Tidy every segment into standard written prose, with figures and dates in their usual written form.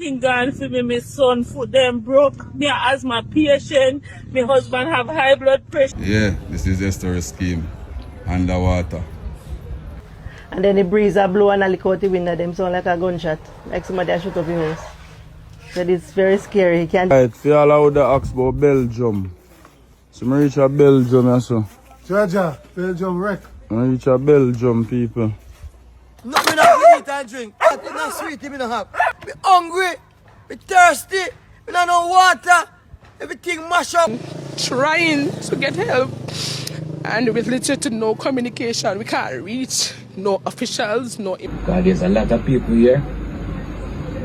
everything gone for me. My son foot them broke. Me asthma patient. My husband have high blood pressure. Yeah, this is the story scheme. Underwater. And then the breeze a blow and a lick out the window, them sound like a gunshot. Like somebody a shoot up your house. So it's very scary. You can't. Right, for all out the ask about Belgium. So I reach a Belgium, so. Georgia, Belgium wreck. I reach a Belgium, people. Nothing to eat and drink. Nothing not sweet, me no have. Me hungry, me thirsty, me not no water. Everything mash up. Trying to get help, and with little to no communication, we can't reach no officials, no. God, there's a lot of people here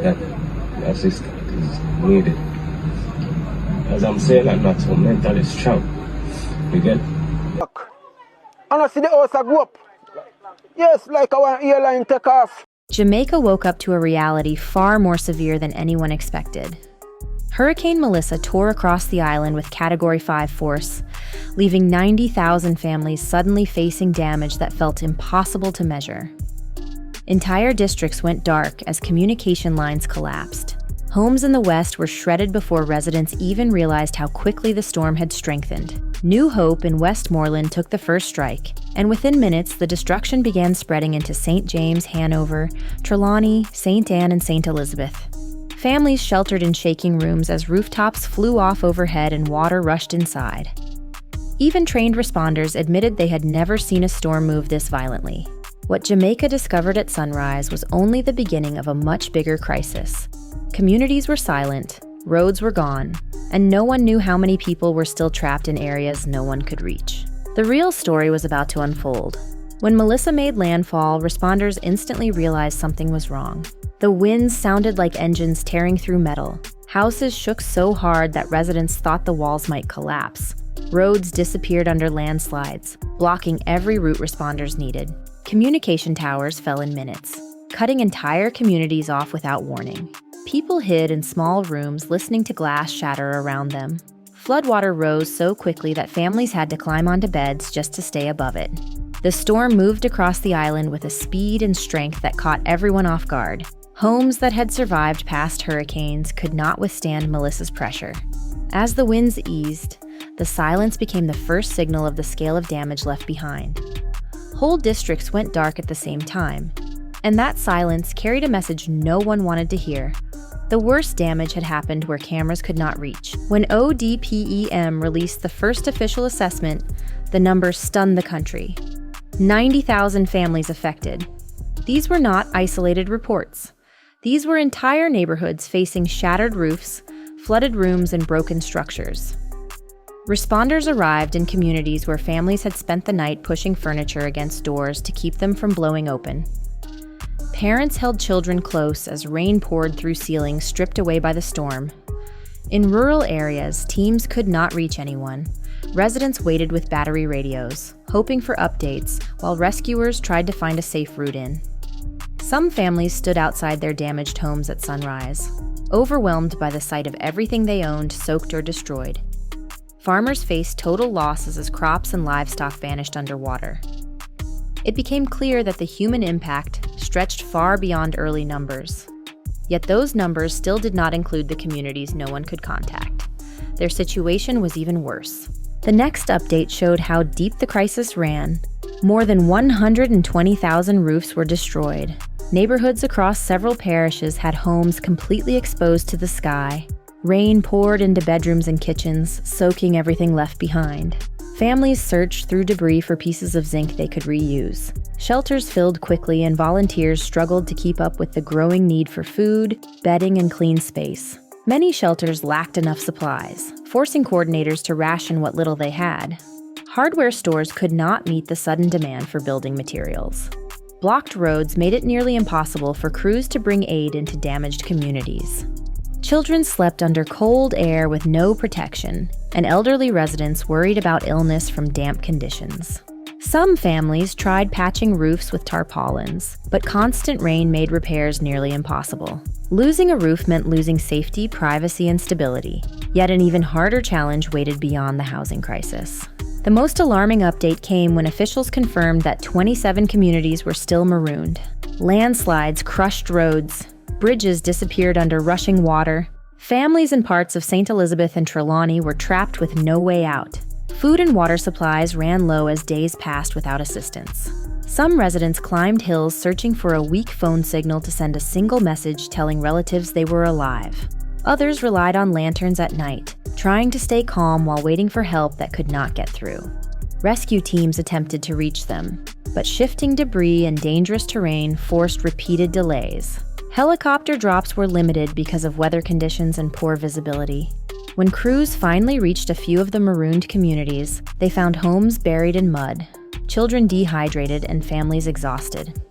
that assistance is needed. As I'm saying, I'm not so mentally strong. You get? And I see the house go up. Yes, like our airline take off. Jamaica woke up to a reality far more severe than anyone expected. Hurricane Melissa tore across the island with Category 5 force, leaving 90,000 families suddenly facing damage that felt impossible to measure. Entire districts went dark as communication lines collapsed. Homes in the west were shredded before residents even realized how quickly the storm had strengthened. New Hope in Westmoreland took the first strike, and within minutes the destruction began spreading into St. James, Hanover, Trelawney, St. Anne, and St. Elizabeth. Families sheltered in shaking rooms as rooftops flew off overhead and water rushed inside. Even trained responders admitted they had never seen a storm move this violently. What Jamaica discovered at sunrise was only the beginning of a much bigger crisis. Communities were silent, roads were gone, and no one knew how many people were still trapped in areas no one could reach. The real story was about to unfold. When Melissa made landfall, responders instantly realized something was wrong. The winds sounded like engines tearing through metal. Houses shook so hard that residents thought the walls might collapse. Roads disappeared under landslides, blocking every route responders needed. Communication towers fell in minutes, cutting entire communities off without warning. People hid in small rooms listening to glass shatter around them. Floodwater rose so quickly that families had to climb onto beds just to stay above it. The storm moved across the island with a speed and strength that caught everyone off guard. Homes that had survived past hurricanes could not withstand Melissa's pressure. As the winds eased, the silence became the first signal of the scale of damage left behind. Whole districts went dark at the same time, and that silence carried a message no one wanted to hear. The worst damage had happened where cameras could not reach. When ODPEM released the first official assessment, the numbers stunned the country. 90,000 families affected. These were not isolated reports. These were entire neighborhoods facing shattered roofs, flooded rooms, and broken structures. Responders arrived in communities where families had spent the night pushing furniture against doors to keep them from blowing open. Parents held children close as rain poured through ceilings stripped away by the storm. In rural areas, teams could not reach anyone. Residents waited with battery radios, hoping for updates, while rescuers tried to find a safe route in. Some families stood outside their damaged homes at sunrise, overwhelmed by the sight of everything they owned soaked or destroyed. Farmers faced total losses as crops and livestock vanished underwater. It became clear that the human impact stretched far beyond early numbers. Yet those numbers still did not include the communities no one could contact. Their situation was even worse. The next update showed how deep the crisis ran. More than 120,000 roofs were destroyed. Neighborhoods across several parishes had homes completely exposed to the sky. Rain poured into bedrooms and kitchens, soaking everything left behind. Families searched through debris for pieces of zinc they could reuse. Shelters filled quickly, and volunteers struggled to keep up with the growing need for food, bedding, and clean space. Many shelters lacked enough supplies, forcing coordinators to ration what little they had. Hardware stores could not meet the sudden demand for building materials. Blocked roads made it nearly impossible for crews to bring aid into damaged communities. Children slept under cold air with no protection, and elderly residents worried about illness from damp conditions. Some families tried patching roofs with tarpaulins, but constant rain made repairs nearly impossible. Losing a roof meant losing safety, privacy, and stability. Yet an even harder challenge waited beyond the housing crisis. The most alarming update came when officials confirmed that 27 communities were still marooned. Landslides crushed roads, Bridges disappeared under rushing water. Families in parts of St. Elizabeth and Trelawney were trapped with no way out. Food and water supplies ran low as days passed without assistance. Some residents climbed hills searching for a weak phone signal to send a single message telling relatives they were alive. Others relied on lanterns at night, trying to stay calm while waiting for help that could not get through. Rescue teams attempted to reach them, but shifting debris and dangerous terrain forced repeated delays. Helicopter drops were limited because of weather conditions and poor visibility. When crews finally reached a few of the marooned communities, they found homes buried in mud, children dehydrated, and families exhausted.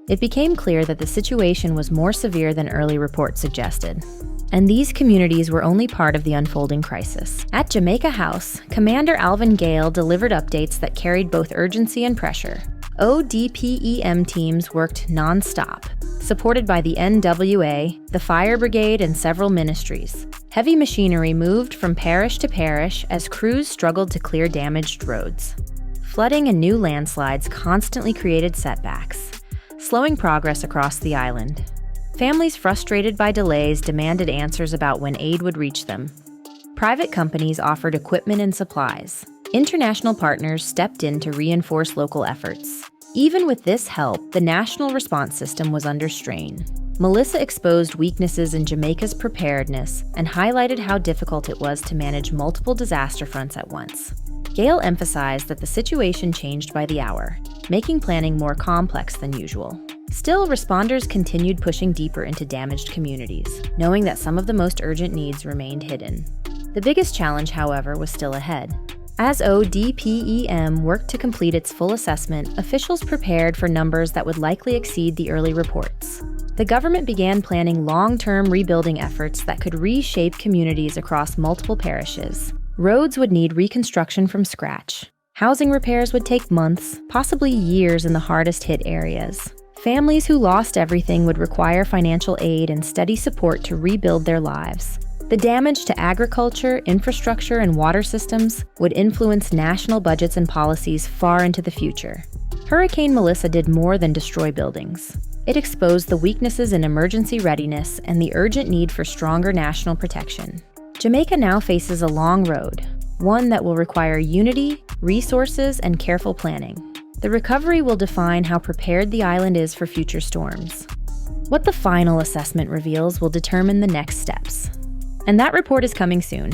It became clear that the situation was more severe than early reports suggested. And these communities were only part of the unfolding crisis. At Jamaica House, Commander Alvin Gale delivered updates that carried both urgency and pressure. ODPEM teams worked non-stop, supported by the NWA, the Fire Brigade, and several ministries. Heavy machinery moved from parish to parish as crews struggled to clear damaged roads. Flooding and new landslides constantly created setbacks, slowing progress across the island. Families frustrated by delays demanded answers about when aid would reach them. Private companies offered equipment and supplies. International partners stepped in to reinforce local efforts. Even with this help, the national response system was under strain. Melissa exposed weaknesses in Jamaica's preparedness and highlighted how difficult it was to manage multiple disaster fronts at once. Gale emphasized that the situation changed by the hour, making planning more complex than usual. Still, responders continued pushing deeper into damaged communities, knowing that some of the most urgent needs remained hidden. The biggest challenge, however, was still ahead. As ODPEM worked to complete its full assessment, officials prepared for numbers that would likely exceed the early reports. The government began planning long-term rebuilding efforts that could reshape communities across multiple parishes. Roads would need reconstruction from scratch. Housing repairs would take months, possibly years in the hardest-hit areas. Families who lost everything would require financial aid and steady support to rebuild their lives. The damage to agriculture, infrastructure, and water systems would influence national budgets and policies far into the future. Hurricane Melissa did more than destroy buildings. It exposed the weaknesses in emergency readiness and the urgent need for stronger national protection. Jamaica now faces a long road, one that will require unity, resources, and careful planning. The recovery will define how prepared the island is for future storms. What the final assessment reveals will determine the next steps. And that report is coming soon.